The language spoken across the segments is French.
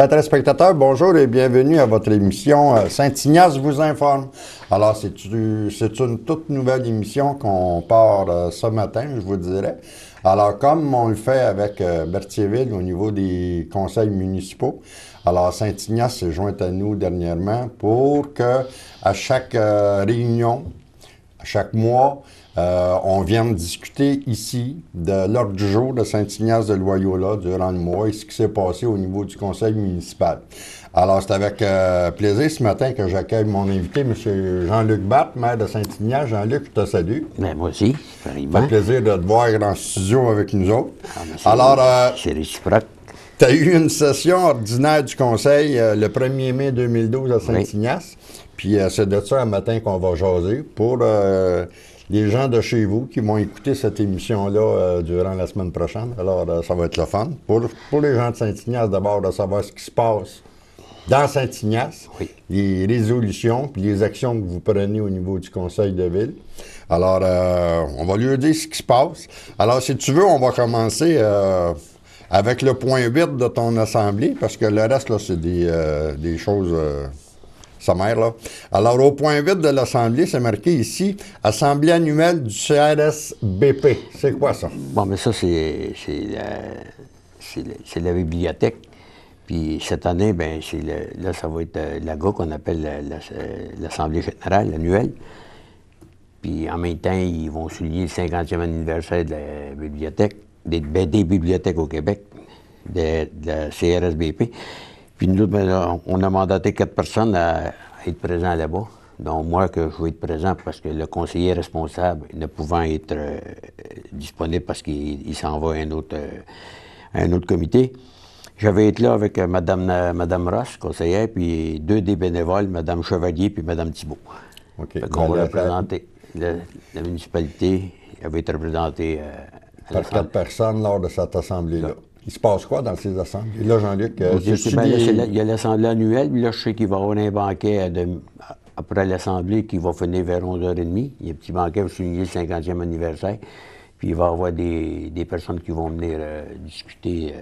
Chers téléspectateurs, bonjour et bienvenue à votre émission Saint-Ignace vous informe. Alors, c'est une toute nouvelle émission qu'on part ce matin, je vous dirais. Alors, comme on le fait avec Berthierville au niveau des conseils municipaux, alors Saint-Ignace s'est joint à nous dernièrement pour que à chaque réunion, à chaque mois, on vient discuter ici de l'ordre du jour de Saint-Ignace de Loyola durant le mois et ce qui s'est passé au niveau du conseil municipal. Alors, c'est avec plaisir ce matin que j'accueille mon invité, M. Jean-Luc Batte, maire de Saint-Ignace. Jean-Luc, je te salue. Bien, moi aussi, pareillement. Ça fait plaisir de te voir dans le studio avec nous autres. C'est réciproque. Tu as eu une session ordinaire du conseil le 1er mai 2012 à Saint-Ignace. Oui. Puis c'est de ça un matin qu'on va jaser pour les gens de chez vous qui vont écouter cette émission-là durant la semaine prochaine. Alors, ça va être le fun. Pour les gens de Saint-Ignace, d'abord, de savoir ce qui se passe dans Saint-Ignace, oui, les résolutions puis les actions que vous prenez au niveau du conseil de ville. Alors, on va lui dire ce qui se passe. Alors, si tu veux, on va commencer avec le point 8 de ton assemblée, parce que le reste, là, c'est des choses sommaires, là. Alors, au point 8 de l'assemblée, c'est marqué ici « Assemblée annuelle du CRSBP ». C'est quoi ça? Bon, mais ça, c'est la bibliothèque. Puis cette année, bien, là, ça va être l'AGA qu'on appelle l'Assemblée générale annuelle. Puis en même temps, ils vont souligner le 50e anniversaire de la bibliothèque, des bibliothèques au Québec, de la CRSBP. Puis nous, ben, on a mandaté 4 personnes à être présents là-bas. Donc moi, que je vais être présent parce que le conseiller responsable, ne pouvant être disponible parce qu'il s'en va à un autre comité. Je vais être là avec Mme Ross, conseillère, puis 2 des bénévoles, Mme Chevalier puis Mme Thibault. OK. On va représenter la municipalité, elle va être représentée par 4 personnes lors de cette assemblée-là. Là. Il se passe quoi dans ces assemblées? Là, Jean-Luc, il y a l'assemblée annuelle, puis là, je sais qu'il va y avoir un banquet après l'assemblée qui va finir vers 11h30. Il y a un petit banquet pour souligner le 50e anniversaire. Puis il va y avoir des personnes qui vont venir discuter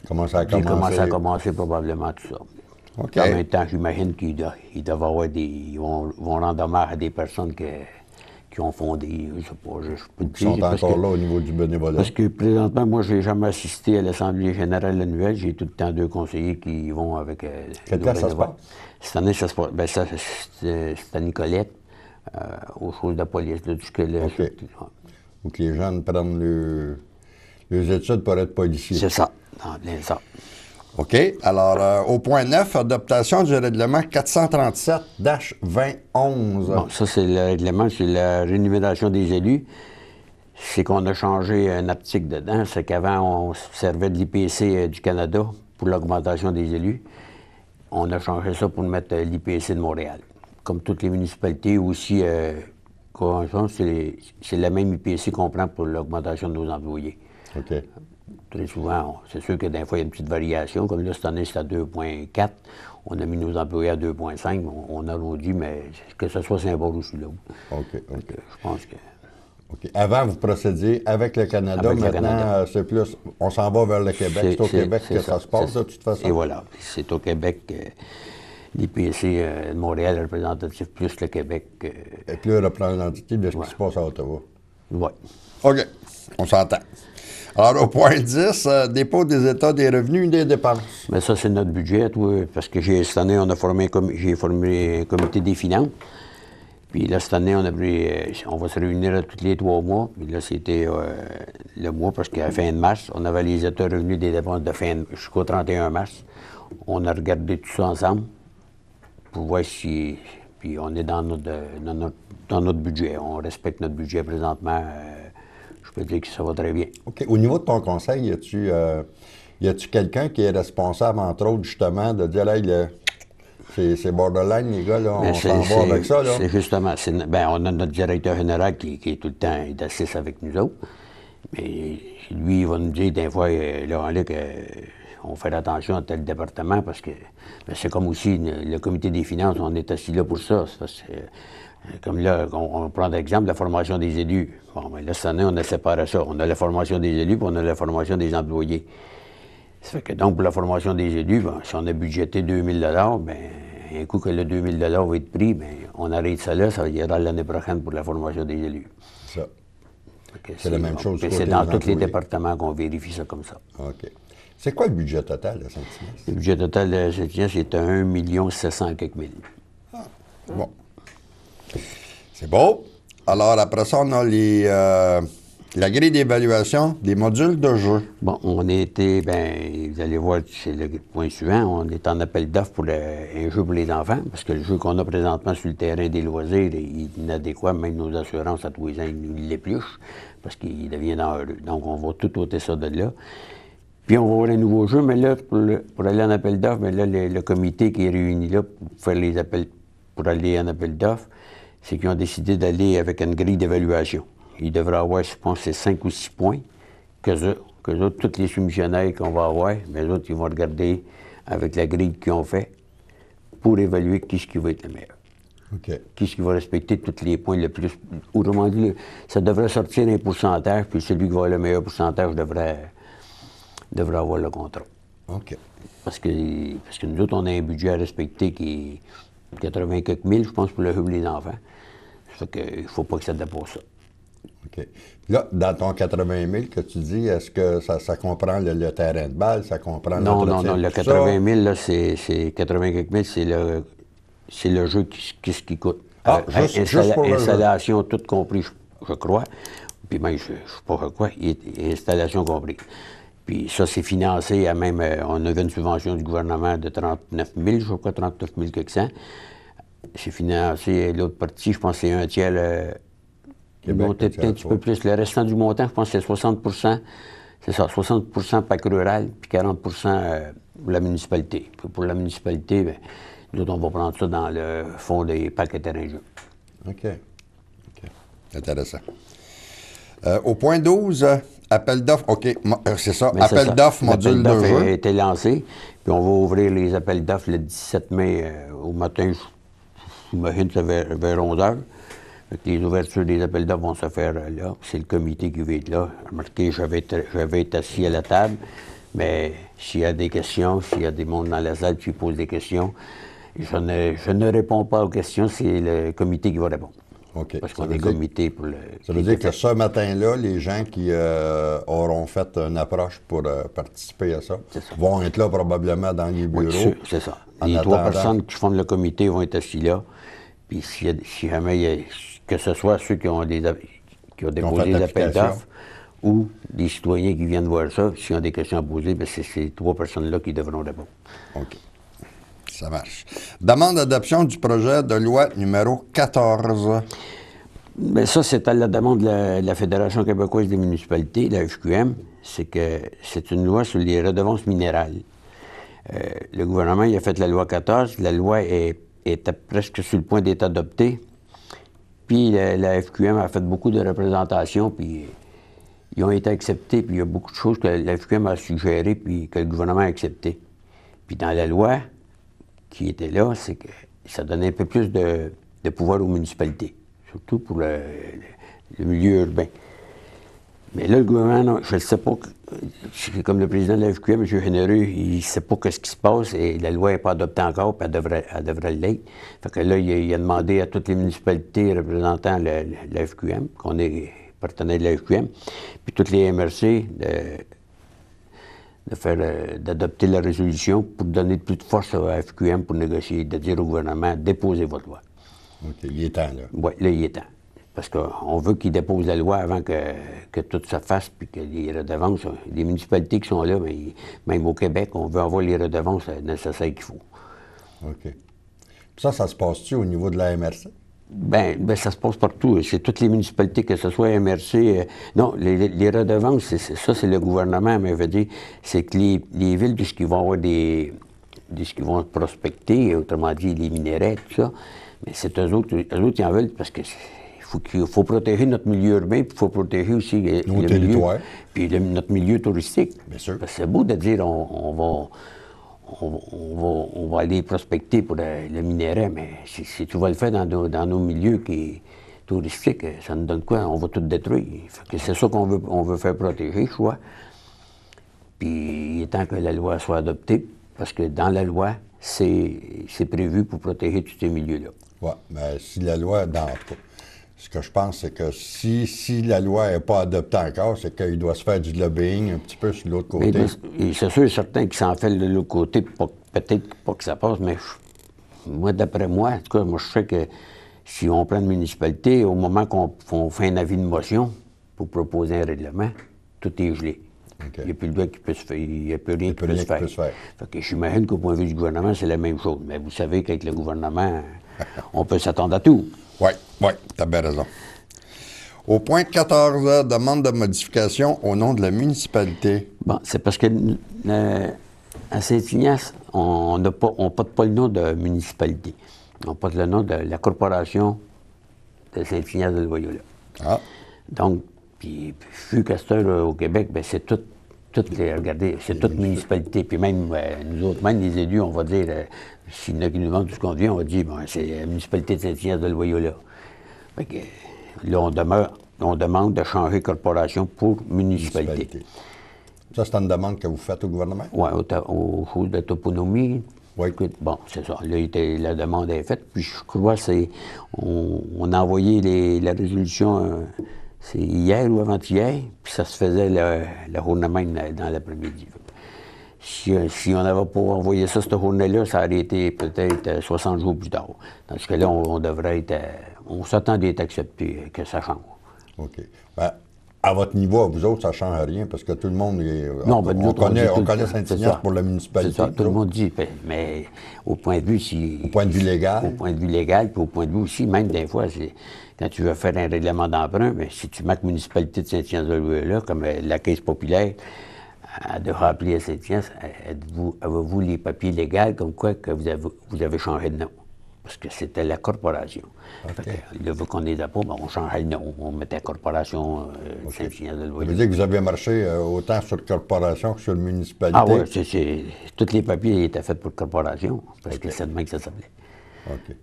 comment ça a commencé probablement tout ça. Okay. En même temps, j'imagine qu'ils doivent avoir ils vont rendre hommage à des personnes qui ont fondé, je sais pas, je peux te dire. Ils sont encore là au niveau du bénévolat. Parce que présentement, moi, je n'ai jamais assisté à l'Assemblée générale annuelle. J'ai tout le temps 2 conseillers qui y vont avec Quelle place ça se passe? Cette année, ça se passe. Ben, ça, c'est à Nicolette, aux choses de police, là, tout ce que là. OK. Ou que les jeunes prennent les études pour être policiers. C'est ça. Non, bien ça. OK. Alors, au point 9, adaptation du règlement 437-2011. Bon, ça, c'est le règlement, c'est la rémunération des élus. C'est qu'on a changé un article dedans. C'est qu'avant, on servait de l'IPC du Canada pour l'augmentation des élus. On a changé ça pour mettre l'IPC de Montréal. Comme toutes les municipalités aussi, c'est la même IPC qu'on prend pour l'augmentation de nos employés. OK. Très souvent, c'est sûr que des fois, il y a une petite variation. Comme là, cette année, c'est à 2,4. On a mis nos employés à 2,5. On a dit, mais que ce soit symbole aussi là. OK. Je pense que... OK. Avant, vous procédiez avec le Canada. Avec maintenant, c'est plus... On s'en va vers le Québec. C'est au Québec que ça se passe, de toute façon. Et voilà. C'est au Québec. L'IPC de Montréal est représentatif plus le Québec. Et plus représentatif de ce qui se passe à Ottawa. Oui. OK. On s'entend. Alors, au point 10, dépôt des états des revenus et des dépenses. Bien, ça, c'est notre budget, oui, parce que cette année, j'ai formé un comité des finances. Puis là, cette année, on va se réunir tous les 3 mois. Puis là, c'était le mois, parce qu'à la fin de mars, on avait les états revenus des dépenses jusqu'au 31 mars. On a regardé tout ça ensemble pour voir si... Puis on est dans notre budget. On respecte notre budget présentement. Je peux dire que ça va très bien. OK. Au niveau de ton conseil, y a-tu quelqu'un qui est responsable, entre autres, justement, de dire, là, c'est borderline, les gars, là, on s'en va avec ça, là? C'est justement, on a notre directeur général qui est tout le temps d'assiste avec nous autres. Mais lui, il va nous dire, des fois, là, on fait attention à tel département, parce que c'est comme aussi le comité des finances, on est assis là pour ça. Comme là, on prend l'exemple de la formation des élus. Bon, bien là, cette année, on a séparé ça. On a la formation des élus, puis on a la formation des employés. Ça fait que donc, pour la formation des élus, ben, si on a budgété 2000 bien, un coup que le 2000 va être pris, bien, on arrête ça là, ça ira l'année prochaine pour la formation des élus. Ça. C'est la même chose. C'est dans tous les départements qu'on vérifie ça comme ça. OK. C'est quoi le budget total de Saint-Ignace? Le budget total de Saint-Ignace, c'est 1 700 quelques mille. Ah, bon. C'est beau. Alors, après ça, on a la grille d'évaluation des modules de jeu. Bon, on a été, vous allez voir, c'est le point suivant, on est en appel d'offres pour un jeu pour les enfants, parce que le jeu qu'on a présentement sur le terrain des loisirs, il est inadéquat, même nos assurances à tous les ans, ils l'épluchent, parce qu'il devient dangereux. Donc, on va tout ôter ça de là. Puis, on va avoir un nouveau jeu, mais là, pour aller en appel d'offres, mais là, le comité qui est réuni là pour faire les appels, pour aller en appel d'offres, c'est qu'ils ont décidé d'aller avec une grille d'évaluation. Ils devraient avoir, je pense, c'est 5 ou 6 points que autres, tous les soumissionnaires qu'on va avoir, mais les autres, ils vont regarder avec la grille qu'ils ont fait pour évaluer qui est-ce qui va être le meilleur. OK. Qui est-ce qui va respecter tous les points le plus. Autrement dit, ça devrait sortir un pourcentage, puis celui qui va avoir le meilleur pourcentage devrait avoir le contrat. OK. Parce que nous autres, on a un budget à respecter qui est 80 quelques mille, je pense, pour le jeu les enfants. Ça fait qu'il ne faut pas que ça dépasse ça. OK. Là, dans ton 80 000 que tu dis, est-ce que ça comprend le terrain de balle, ça comprend Non, le 80 000, là, c'est 80 quelques mille, c'est le jeu qui coûte. Ah, juste pour installation, tout compris, je crois. Puis même, je ne sais pas quoi, installation compris. Puis ça, c'est financé à même, on avait une subvention du gouvernement de 39 000, je crois, 39 000 quelques cents. C'est financé, l'autre partie, je pense que c'est un tiers. Peut-être un petit peu plus. Le restant du montant, je pense que c'est 60 c'est ça, 60 PAC rural, puis 40 pour la municipalité. Puis pour la municipalité, bien, nous autres, on va prendre ça dans le fonds des PAC et terrains de jeu. OK. Intéressant. Au point 12, appel d'offres. OK, c'est ça. Appel d'offres, module de jeu. a été lancé, puis on va ouvrir les appels d'offres le 17 mai au matin, j'imagine que c'est vers 11 h. Les ouvertures des appels d'offres vont se faire là. C'est le comité qui va être là. Remarquez, je vais être assis à la table, mais s'il y a des questions, s'il y a des monde dans la salle qui posent des questions, je ne réponds pas aux questions, c'est le comité qui va répondre. OK. Parce qu'on est comité pour le... Ça veut dire que ce matin-là, les gens qui auront fait une approche pour participer à ça vont être là probablement dans les bureaux. Oui, c'est ça. Les 3 personnes qui font le comité vont être assis là. Puis si jamais il y a, que ce soit ceux qui ont déposé des appels d'offres ou des citoyens qui viennent voir ça, s'ils ont des questions à poser, bien, c'est ces 3 personnes-là qui devront répondre. OK. Ça marche. Demande d'adoption du projet de loi numéro 14. Bien, ça, c'est à la demande de la Fédération québécoise des municipalités, la FQM. C'est une loi sur les redevances minérales. Le gouvernement il a fait la loi 14. La loi était presque sur le point d'être adoptée. Puis la FQM a fait beaucoup de représentations, puis ils ont été acceptés, puis il y a beaucoup de choses que la FQM a suggérées, puis que le gouvernement a acceptées. Puis dans la loi qui était là, c'est que ça donnait un peu plus de pouvoir aux municipalités, surtout pour le milieu urbain. Mais là, le gouvernement, non, je ne sais pas, comme le président de la FQM, M. Généreux, il ne sait pas ce qui se passe et la loi n'est pas adoptée encore, puis elle devrait l'être. Fait que là, il a demandé à toutes les municipalités représentant la FQM, qu'on est partenaire de la FQM, puis toutes les MRC, d'adopter la résolution pour donner plus de force à la FQM pour négocier, de dire au gouvernement, déposez votre loi. OK, il est temps, là. Oui, là, il est temps. Parce qu'on veut qu'ils déposent la loi avant que tout se fasse, puis que les redevances, les municipalités qui sont là, mais même au Québec, on veut avoir les redevances nécessaires qu'il faut. OK. Puis ça se passe-tu au niveau de la MRC? Bien, ça se passe partout. C'est toutes les municipalités, que ce soit MRC. Non, les redevances, c'est le gouvernement, mais je veux dire, c'est que les villes, de ce qu'ils vont avoir de ce qu'ils vont prospecter, autrement dit, les minéraux, tout ça, mais c'est eux autres, ils en veulent parce que il faut protéger notre milieu urbain, puis il faut protéger aussi nos territoires. Puis notre milieu touristique. Bien sûr. Parce que c'est beau de dire on va aller prospecter pour le minerai, mais si tu vas le faire dans nos milieux touristiques, ça nous donne quoi? On va tout détruire. C'est ça qu'on veut faire protéger, je crois. Puis il est temps que la loi soit adoptée, parce que dans la loi, c'est prévu pour protéger tous ces milieux-là. Oui, mais si la loi, dans tout, ce que je pense, c'est que si la loi n'est pas adoptée encore, c'est qu'il doit se faire du lobbying un petit peu sur l'autre côté. C'est sûr et certain qu'il s'en fait de l'autre côté, peut-être pas que ça passe, mais moi, d'après moi, en tout cas, moi, je sais que si on prend une municipalité, au moment qu'on fait un avis de motion pour proposer un règlement, tout est gelé. Okay. Il n'y a plus le droit qui peut se faire. Il n'y a plus rien qui peut se faire. Fait que j'imagine qu'au point de vue du gouvernement, c'est la même chose. Mais vous savez qu'avec le gouvernement, on peut s'attendre à tout. Oui, tu as bien raison. Au point 14, demande de modification au nom de la municipalité. Bon, c'est parce que à Saint-Ignace, on n'a pas le nom de municipalité. On porte le nom de la corporation de Saint-Ignace de Loyola. Ah. Donc, puis vu qu'à cette heure, au Québec, bien, c'est toutes municipalité. Puis même, nous autres, même les élus, on va dire, s'il y en a qui nous demandent tout ce qu'on dit, on va dire, bon, c'est la municipalité de Saint-Ignace de Loyola. Fait que, là, on demande de changer corporation pour municipalité. Ça, c'est une demande que vous faites au gouvernement? Oui, au cours de toponymie. Oui. Bon, c'est ça. Là, la demande est faite. Puis je crois on a envoyé la résolution, c'est hier ou avant-hier, puis ça se faisait la journée même dans l'après-midi. Si on n'avait pas envoyé ça cette journée-là, ça aurait été peut-être 60 jours plus tard. Dans ce cas-là, on devrait être... on s'attend d'être accepté, que ça change. OK. Ben, à votre niveau, à vous autres, ça ne change rien, parce que tout le monde... Non, on connaît Saint-Ignace pour la municipalité. C'est ça, tout le monde dit, mais au point de vue... Au point de vue légal. Au point de vue légal, puis au point de vue aussi, même des fois, quand tu veux faire un règlement d'emprunt, mais si tu marques municipalité de Saint-Ignace-de-Loyola, comme la Caisse populaire, elle devra appeler à Saint-Ignace, avez-vous les papiers légaux comme quoi que vous avez changé de nom? Parce que c'était la corporation. Okay. Fait que, là, vu qu'on les a pas, ben, on changeait le nom. On mettait corporation Saint-Ignace de Loyola. Ça veut dire que vous avez marché autant sur corporation que sur municipalité? Ah oui, tous les papiers étaient faits pour corporation, parce que c'est demain que ça s'appelait. OK.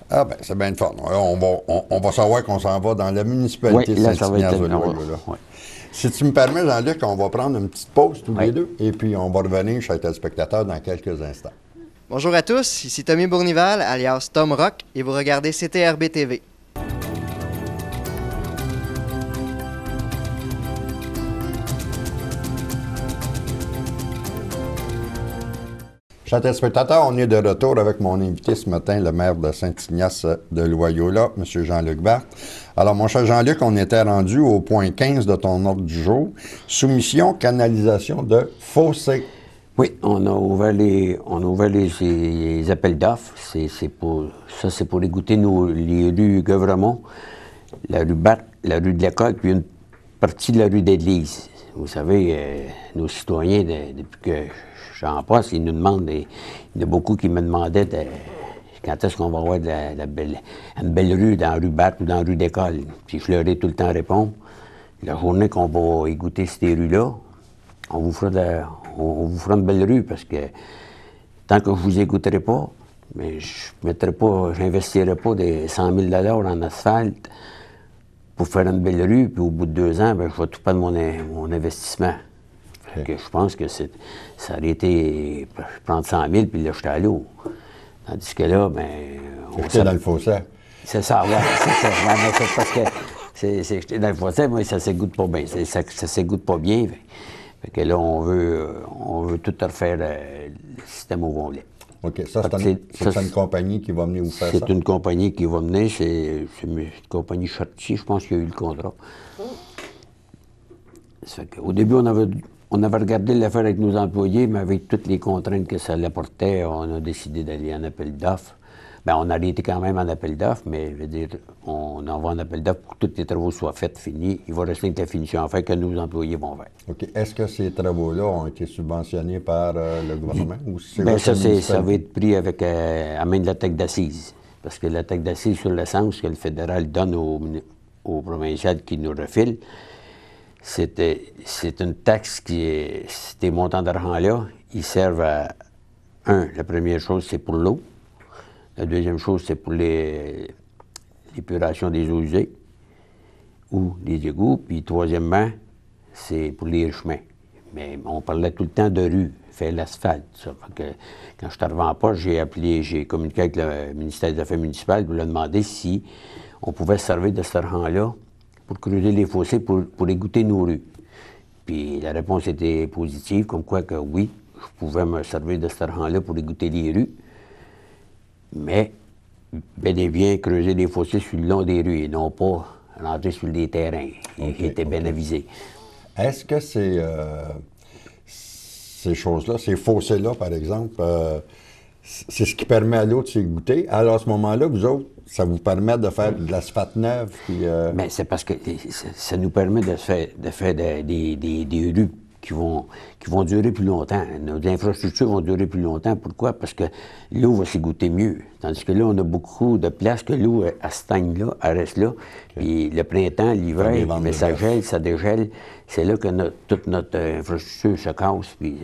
Ah ben c'est bien de fort. On va savoir qu'on s'en va dans la municipalité de Saint-Ignace de Loyola. Oui. Si tu me permets, Jean-Luc, on va prendre une petite pause tous les deux, et puis on va revenir chez le spectateur dans quelques instants. Bonjour à tous, ici Tommy Bournival, alias Tom Rock, et vous regardez CTRB TV. Chers téléspectateurs, on est de retour avec mon invité ce matin, le maire de Saint-Ignace de Loyola, M. Jean-Luc Barthe. Alors, mon cher Jean-Luc, on était rendu au point 15 de ton ordre du jour. Soumission, canalisation de fossés. Oui, on a ouvert les appels d'offres. C'est pour écouter les rues Gueuvremont, la rue Barthe, la rue de l'École, puis une partie de la rue d'Église. Vous savez, nos citoyens, depuis que j'en passe, ils nous demandent, il y en a beaucoup qui me demandaient quand est-ce qu'on va avoir une belle rue dans la rue Barthe ou dans la rue d'École. Puis je leur ai tout le temps répondre, la journée qu'on va égoutter ces rues-là, on vous fera une belle rue, parce que tant que je vous écouterai pas, mais j'investirai pas des 100 000 $ en asphalte pour faire une belle rue, puis au bout de 2 ans, ben, je vais tout perdre mon investissement. Okay. Que je pense que ça aurait été prendre 100 000 puis l'acheter à l'eau. Tandis que là, ben... Jeter dans le fossé. C'est ça, oui, c'est ça. Ouais, mais c'est parce que c'est jeter dans le fossé, moi, ça s'égoutte pas bien. Ça s'égoutte pas bien. Fait que là, on veut tout refaire le système au complet. OK. Ça, c'est une compagnie qui va venir vous faire ça? C'est une compagnie qui va venir. C'est une compagnie Chartier, je pense qu'il y a eu le contrat. Ça fait qu'au début, on avait regardé l'affaire avec nos employés, mais avec toutes les contraintes que ça apportait, on a décidé d'aller en appel d'offres. Bien, on a été quand même en appel d'offres, mais je veux dire, on envoie en appel d'offres pour que tous les travaux soient faits, finis. Il va rester que la finition à faire que nos employés vont faire. OK. Est-ce que ces travaux-là ont été subventionnés par le gouvernement? Ou bien, ça va être pris avec à main de la taxe d'assises. Parce que la taxe d'assises sur l'essence que le fédéral donne au provincial qui nous refile, c'est une taxe ces montants d'argent-là, ils servent à, la première chose, c'est pour l'eau. La deuxième chose, c'est pour l'épuration des eaux usées ou des égouts. Puis troisièmement, c'est pour les chemins. Mais on parlait tout le temps de rue, faire l'asphalte. Ça. Fait que, quand je suis arrivé en poste, j'ai communiqué avec le ministère des Affaires municipales pour leur demander si on pouvait se servir de cet argent-là pour creuser les fossés, pour égoutter nos rues. Puis la réponse était positive, comme quoi que oui, je pouvais me servir de cet argent-là pour égoutter les rues, mais bel et bien creuser les fossés sur le long des rues et non pas rentrer sur des terrains qui étaient bien avisés. Est-ce que ces choses-là, ces fossés-là, par exemple, c'est ce qui permet à l'eau de s'égoutter? Alors, à ce moment-là, vous autres, ça vous permet de faire de l'asphalte neuve? Bien, c'est parce que ça nous permet de faire des rues qui vont durer plus longtemps. Nos infrastructures vont durer plus longtemps. Pourquoi? Parce que l'eau va s'égoutter mieux. Tandis que là, on a beaucoup de places que l'eau, elle stagne là, elle reste là. Puis le printemps, l'hiver, mais ça gèle, ça dégèle. C'est là que toute notre infrastructure se casse. Puis,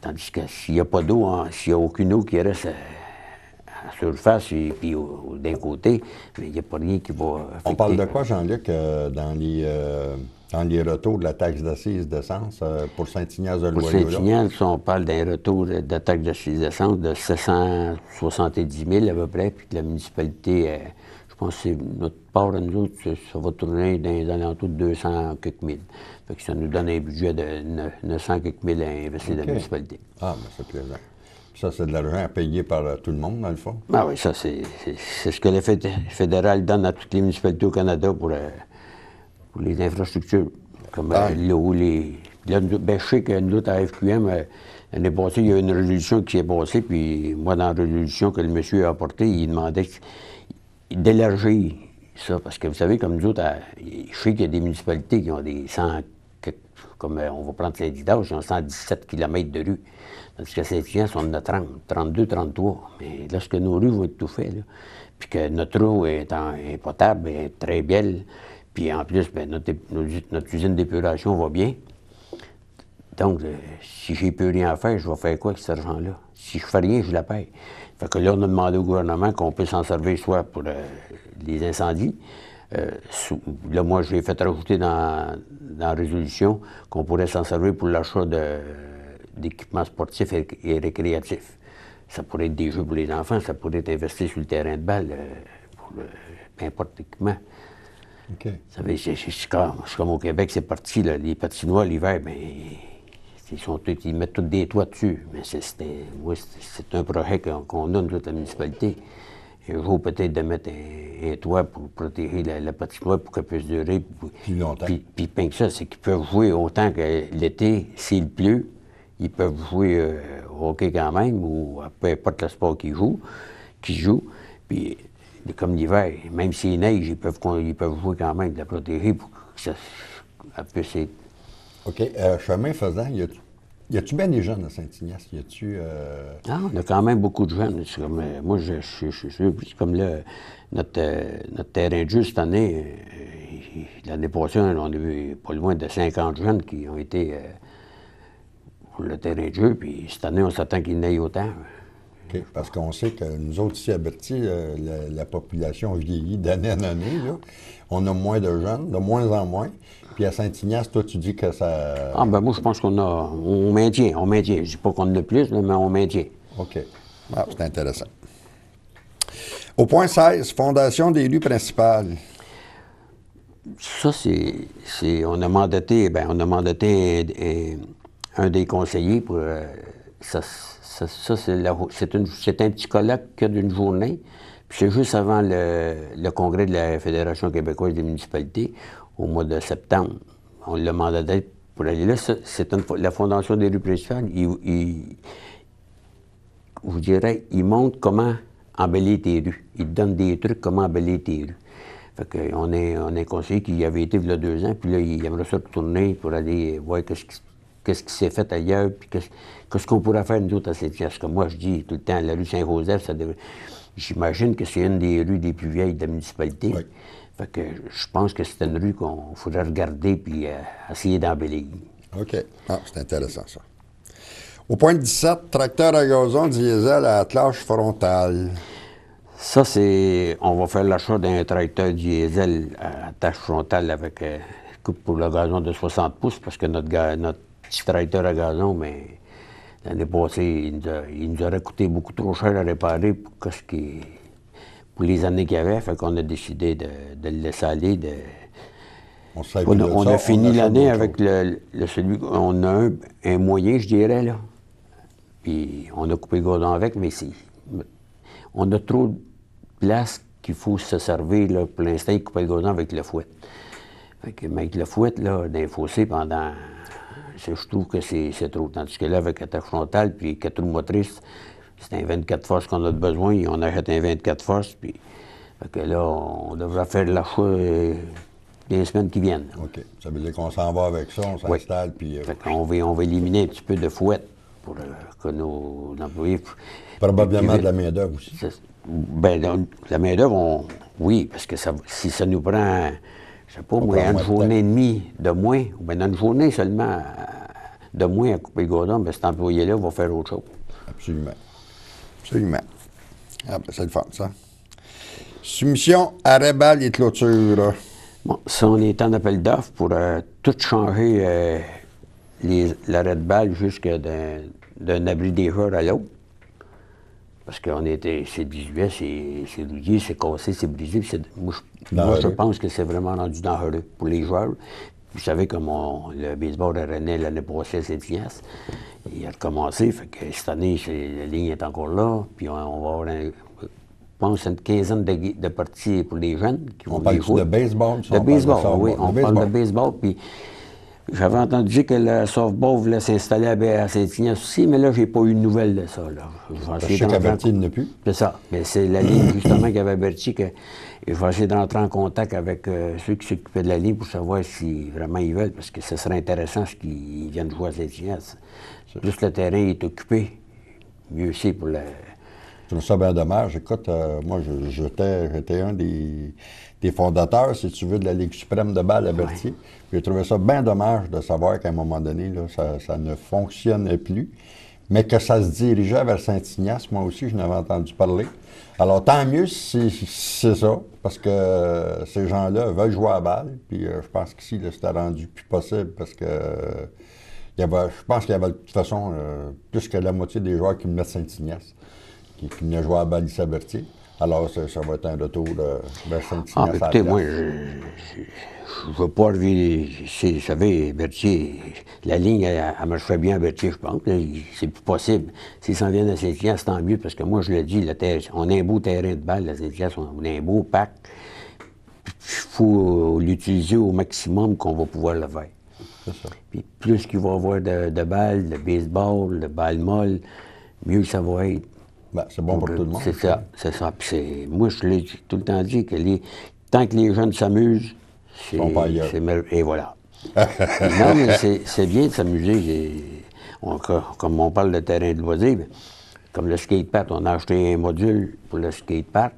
tandis que s'il n'y a pas d'eau, s'il n'y a aucune eau qui reste à surface et puis d'un côté, il n'y a pas rien qui va affecter. On parle de quoi, Jean-Luc, dans les retours de la taxe d'assises d'essence pour Saint-Ignace de Loyola? Pour Saint-Ignace, on parle d'un retour de la taxe d'assises d'essence de 770 000 à peu près, puis que la municipalité, je pense que c'est notre part à nous autres, ça va tourner dans les alentours de 200 quelques mille. Fait que ça nous donne un budget de 900 quelques mille à investir dans la municipalité. Ah, mais c'est plaisant. Ça, c'est de l'argent à payer par tout le monde, dans le fond? Ah oui, ça, c'est ce que le fédéral donne à toutes les municipalités au Canada pour les infrastructures, comme l'eau, Là, ben, je sais que nous, à FQM, l'année passée, il y a une résolution qui s'est passée, puis moi, dans la résolution que le monsieur a apportée, il demandait d'élargir ça, parce que vous savez, comme nous autres, je sais qu'il y a des municipalités qui ont des 100, comme on va prendre Saint-Didas, ils ont 117 km de rue. Tandis qu'à Saint-Ignace, on en a 30, 32, 33. Mais lorsque nos rues vont être tout faites, là, puis que notre eau est potable, est très belle, puis en plus, ben, notre usine d'épuration va bien. Donc, si j'ai plus rien à faire, je vais faire quoi avec cet argent-là? Si je fais rien, je la paye. Fait que là, on a demandé au gouvernement qu'on puisse s'en servir soit pour les incendies. Là, moi, j'ai fait rajouter dans la résolution qu'on pourrait s'en servir pour l'achat d'équipements sportifs et récréatifs. Ça pourrait être des jeux pour les enfants, ça pourrait être investi sur le terrain de balle, pour peu importe l'équipement. OK. Vous savez, c'est comme au Québec, c'est parti, là, les patinoires l'hiver, bien, ils mettent tous des toits dessus. Mais c'est un projet qu'on a, nous, la municipalité. Un jour, peut-être, de mettre un toit pour protéger la patinoire pour qu'elle puisse durer. Plus longtemps. Puis que ça, c'est qu'ils peuvent jouer autant que l'été, s'il pleut, ils peuvent jouer au hockey quand même, ou peu importe le sport qu'ils jouent. Puis, comme l'hiver, même s'il neige, ils peuvent jouer quand même, de la protéger pour que ça puisse être. OK. Chemin faisant, y a-tu bien des jeunes à Saint-Ignace? Y a-tu... Ah, on a quand même beaucoup de jeunes. Comme, moi, c'est comme là, notre terrain de jeu cette année, l'année passée, on a eu pas loin de 50 jeunes qui ont été pour le terrain de jeu, puis cette année, on s'attend qu'il y en ait autant. OK. Parce qu'on sait que nous autres, ici à Berthier, la population vieillit d'année en année. Là. On a moins de jeunes, de moins en moins. Puis à Saint-Ignace, toi, tu dis que ça... Ah, ben moi, je pense on maintient. Je dis pas qu'on en a plus, là, mais on maintient. OK. Ah, c'est intéressant. Au point 16, Fondation des rues principales. Ça, on a mandaté un des conseillers pour... c'est un petit colloque d'une journée. Puis c'est juste avant le congrès de la Fédération québécoise des municipalités, au mois de septembre. On l'a mandaté pour aller là. La Fondation des rues principales, je dirais, il montre comment embellir tes rues. Il te donne des trucs comment embellir tes rues. Fait qu'on a un conseiller qui avait été il y a 2 ans, puis là, il aimerait ça retourner pour aller voir qu'est-ce qui s'est fait ailleurs, puis qu'est-ce qu'on pourrait faire, nous autres, à Saint-Ignace. Comme moi, je dis tout le temps, la rue Saint-Joseph, j'imagine que c'est une des rues les plus vieilles de la municipalité. Oui. Fait que je pense que c'est une rue qu'on faudrait regarder puis essayer d'embellir. OK. Ah, c'est intéressant, ça. Au point 17, tracteur à gazon diesel à attelage frontal. Ça, on va faire l'achat d'un tracteur diesel à attache frontale avec coupe pour le gazon de 60 pouces parce que notre petit tracteur à gazon, mais l'année passée, il nous aurait coûté beaucoup trop cher à réparer pour les années qu'il y avait. Fait qu'on a décidé de le laisser aller. On a fini l'année avec celui. On a un moyen, je dirais, là. Puis on a coupé le gazon avec, mais on a trop de place qu'il faut se servir, là, pour l'instant, il coupe le gazon avec le fouet. Fait que, mais avec le fouet, là, dans les fossés, je trouve que c'est trop. Tandis que là, avec la tâche frontale, puis 4 roues motrices, c'est un 24 forces qu'on a besoin, et on achète un 24 forces, puis... Fait que là, on devrait faire l'achat des semaines qui viennent. OK. Ça veut dire qu'on s'en va avec ça, on s'installe, puis... Fait qu'on va éliminer un petit peu de fouet pour que nos employés... Probablement de la main-d'œuvre aussi. Bien, la main-d'œuvre, oui, parce que si ça nous prend, je sais pas, moi, une journée et demie de moins, ou bien une journée seulement de moins à couper le gazon, bien, cet employé-là va faire autre chose. Absolument. Absolument. Ah, ben, c'est le fun, ça. Soumission, arrêt, balle et clôture. Bon, ça, on est en appel d'offres pour tout changer l'arrêt de balle jusque d'un abri des joueurs à l'autre. Parce qu'on c'est 18, c'est rouillé, c'est cassé, c'est brisé. Moi, je pense que c'est vraiment rendu dangereux pour les joueurs. Vous savez, comme le baseball à René l'année passée à Saint-Ignace, il a recommencé. Fait que cette année, la ligne est encore là. Puis on va avoir, je pense, une quinzaine de parties pour les jeunes qui vont jouer. On parle de baseball? De baseball, oui. On parle de baseball. Puis j'avais entendu dire que le softball voulait s'installer à Saint-Ignace aussi, mais là, j'ai pas eu de nouvelles de ça. Là. Je sais qu'à Berthier, il n'y en a plus. C'est ça. Mais c'est la ligne, justement, qu'il y avait à Berthier, que je vais essayer d'entrer en contact avec ceux qui s'occupaient de la ligne pour savoir si vraiment ils veulent, parce que ce serait intéressant ce qu'ils viennent jouer à Saint-Ignace. Plus le terrain est occupé, mieux c'est pour le... Je trouve ça bien dommage. Écoute, moi, j'étais un des fondateurs, si tu veux, de la Ligue suprême de balle à Berthier. Ouais. J'ai trouvé ça bien dommage de savoir qu'à un moment donné, là, ça ne fonctionnait plus, mais que ça se dirigeait vers Saint-Ignace. Moi aussi, je n'avais entendu parler. Alors, tant mieux si c'est ça, parce que ces gens-là veulent jouer à balle. Puis je pense qu'ici, c'était rendu plus possible, parce que je pense qu'il y avait de toute façon plus que la moitié des joueurs qui venaient de Saint-Ignace, qui venaient jouer à balle ici à Berthier. Alors, ça va être un retour vers Saint-Ignace. Écoutez, moi, je ne veux pas revenir. Vous savez, Berthier, la ligne, elle marcherait bien à Berthier, je pense. C'est plus possible. S'ils s'en viennent à Saint-Ignace, tant mieux, parce que moi, je le dis, on a un beau terrain de balle à Saint-Ignace, on a un beau pack. Il faut l'utiliser au maximum qu'on va pouvoir le faire. C'est ça. Puis plus qu'il va y avoir de balles, de baseball, de balles molles, mieux ça va être. Ben, c'est bon pour tout le monde. C'est ça, c'est ça. Puis moi, je l'ai tout le temps dit que tant que les jeunes s'amusent, c'est merveilleux. Et voilà. Non, mais c'est bien de s'amuser. Comme on parle de terrain de loisirs, comme le skatepark, on a acheté un module pour le skatepark.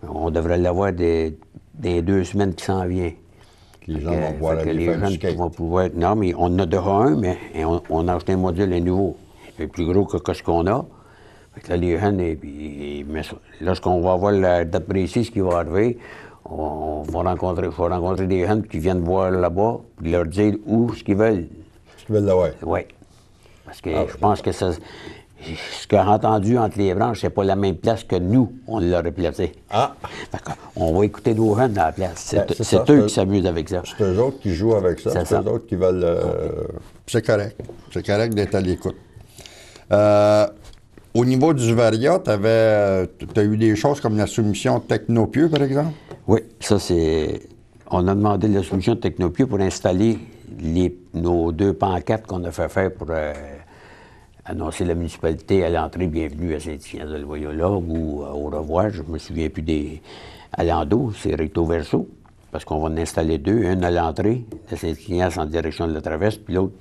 On devrait l'avoir dans 2 semaines qui s'en viennent. Les gens vont pouvoir aller faire du skate. Vont pouvoir, non, mais on en a déjà un, mais on a acheté un module à nouveau. C'est plus gros que ce qu'on a. Fait que là, les jeunes, lorsqu'on va voir la date précise qui va arriver, je vais rencontrer des jeunes qui viennent voir là-bas, puis leur dire où ce qu'ils veulent. Ce qu'ils veulent là, oui. Oui. Parce que je pense que ce qu'on a entendu entre les branches, c'est pas la même place que nous, on l'aurait placé. Ah! Fait qu'on va écouter nos jeunes dans la place. C'est eux qui s'amusent avec ça. C'est eux autres qui jouent avec ça. C'est eux autres qui veulent... C'est correct. C'est correct d'être à l'écoute. Au niveau du Varia, tu as eu des choses comme la soumission Technopieux, par exemple? Oui, ça c'est... On a demandé la soumission de Technopieux pour installer nos 2 pancartes qu'on a fait faire pour annoncer la municipalité à l'entrée. Bienvenue à Saint-Ignace-de-Loyola ou au revoir. Je me souviens plus des... À l'endos, c'est recto verso, parce qu'on va en installer 2. Une à l'entrée de Saint-Ignace en direction de la Traverse, puis l'autre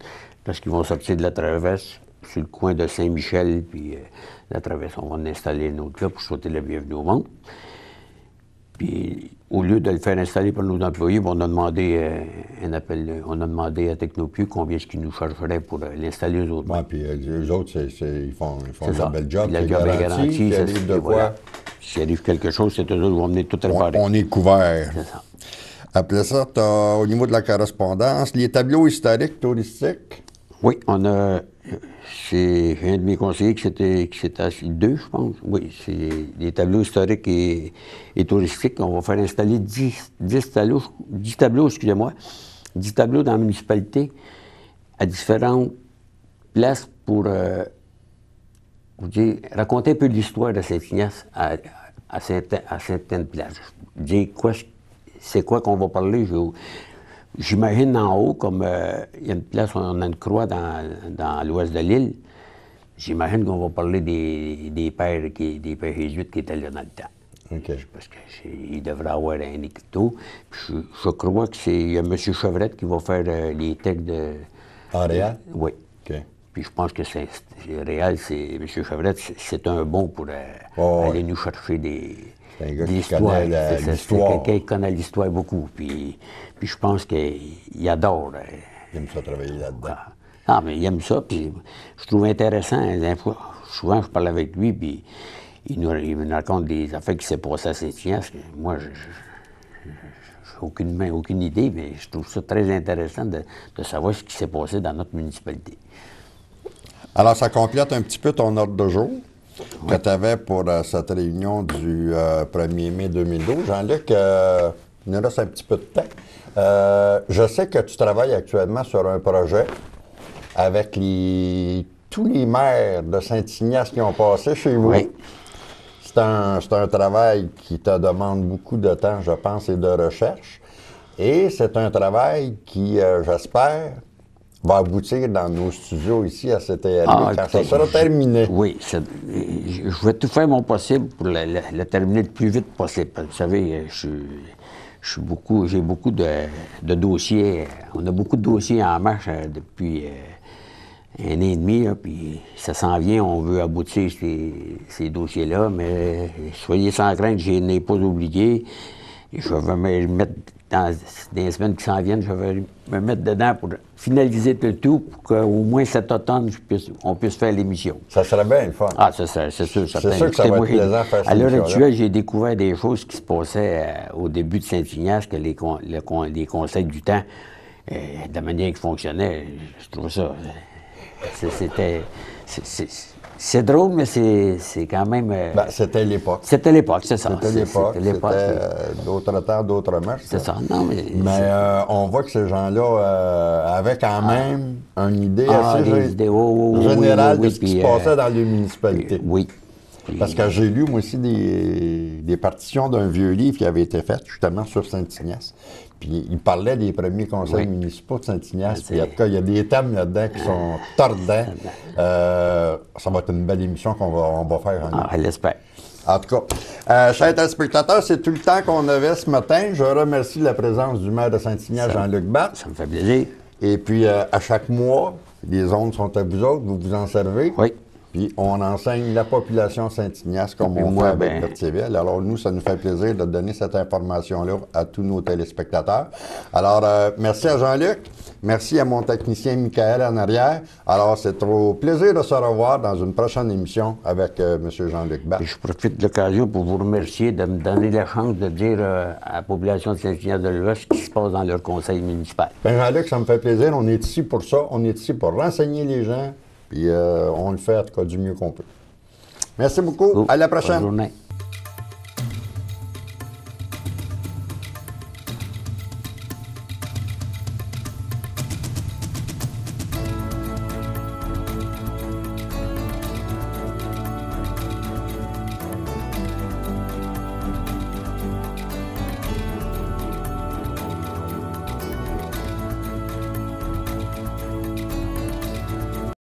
parce qu'ils vont sortir de la Traverse sur le coin de Saint-Michel, puis la Traverse. On va en installer une autre là pour souhaiter la bienvenue au monde. Puis, au lieu de le faire installer par nos employés, on a demandé on a demandé à Technopieux combien est-ce qu'ils nous chargeraient pour l'installer aux autres. Oui, puis eux autres, ils font un bel job. Le job est garanti. S'il arrive quelque chose, c'est eux autres qui vont venir tout réparer. On est couvert. C'est ça. Après ça, tu as, au niveau de la correspondance, les tableaux historiques touristiques. Oui, on a. C'est un de mes conseillers qui s'était assis, deux, je pense. Oui, c'est des tableaux historiques et touristiques. On va faire installer 10 tableaux, excusez-moi, 10 tableaux dans la municipalité à différentes places pour vous dire, raconter un peu l'histoire de Saint-Ignace à certaines places. Dire c'est quoi qu'on va parler. J'imagine en haut, comme il y a une place où on a une croix dans l'ouest de l'île, j'imagine qu'on va parler des pères jésuites qui étaient là dans le temps. OK. Parce qu'il devrait avoir un écriteau. Puis je crois que c'est M. Chevrette qui va faire les textes de... En réel? Oui. OK. Puis je pense que c'est réel, M. Chevrette, c'est un bon pour aller nous chercher des... C'est un gars qui l'histoire. connaît l'histoire. C'est quelqu'un qui connaît l'histoire beaucoup. Puis je pense qu'il adore. Il aime ça travailler là-dedans. Ah, mais il aime ça. Puis je trouve intéressant. Souvent, je parle avec lui, puis il nous raconte des affaires qui s'est passées à Saint-Ignace. Moi, je n'ai aucune idée, mais je trouve ça très intéressant de savoir ce qui s'est passé dans notre municipalité. Alors, ça complète un petit peu ton ordre de jour que tu avais pour cette réunion du 1er mai 2012. Jean-Luc, il nous reste un petit peu de temps. Je sais que tu travailles actuellement sur un projet avec tous les maires de Saint-Ignace qui ont passé chez vous. Oui. C'est un travail qui te demande beaucoup de temps, je pense, et de recherche. Et c'est un travail qui, j'espère, va aboutir dans nos studios ici à CTRV quand ça sera terminé. Oui, je vais tout faire mon possible pour le terminer le plus vite possible. Vous savez, j'ai beaucoup de dossiers. On a beaucoup de dossiers en marche depuis un an et demi, là, puis ça s'en vient, on veut aboutir ces dossiers-là, mais soyez sans crainte, je n'ai pas oublié. Je vais me mettre dans les semaines qui s'en viennent, je vais me mettre dedans pour finaliser tout le tout, pour qu'au moins cet automne, on puisse faire l'émission. Ça serait bien le fun. Ah, c'est sûr, certain. C'est sûr que ça va être plaisant faire cette à l'heure émission-là. actuelle, j'ai découvert des choses qui se passaient au début de Saint-Ignace, que les conseils du temps, de la manière qu'ils fonctionnaient, je trouve ça... C'est drôle, mais c'est quand même... Ben, c'était l'époque. C'était l'époque, c'est ça. C'était l'époque. C'était d'autres temps, d'autres mœurs. C'est ça. Non, mais on voit que ces gens-là avaient quand même une idée assez générale de ce qui se passait dans les municipalités. Oui. Parce que j'ai lu, moi aussi, des partitions d'un vieux livre qui avait été fait justement sur Saint-Ignace. Puis il parlait des premiers conseils municipaux de Saint-Ignace. Puis en tout cas, il y a des thèmes là-dedans qui sont tordants. Ça va être une belle émission qu'on va faire. Je l'espère. En tout cas, chers téléspectateurs, c'est tout le temps qu'on avait ce matin. Je remercie la présence du maire de Saint-Ignace, Jean-Luc Barthes. Ça me fait plaisir. Et puis, à chaque mois, les ondes sont à vous autres, vous vous en servez. Oui. Puis on enseigne la population Saint-Ignace comme on fait avec Berthierville. Alors nous, ça nous fait plaisir de donner cette information-là à tous nos téléspectateurs. Alors, merci à Jean-Luc. Merci à mon technicien Michael en arrière. Alors, c'est trop plaisir de se revoir dans une prochaine émission avec M. Jean-Luc Barthes. Je profite de l'occasion pour vous remercier de me donner la chance de dire à la population de Saint-Ignace de l'Ouest ce qui se passe dans leur conseil municipal. Bien, Jean-Luc, ça me fait plaisir. On est ici pour ça. On est ici pour renseigner les gens. Puis on le fait en tout cas du mieux qu'on peut. Merci beaucoup. À la prochaine. Bonne journée.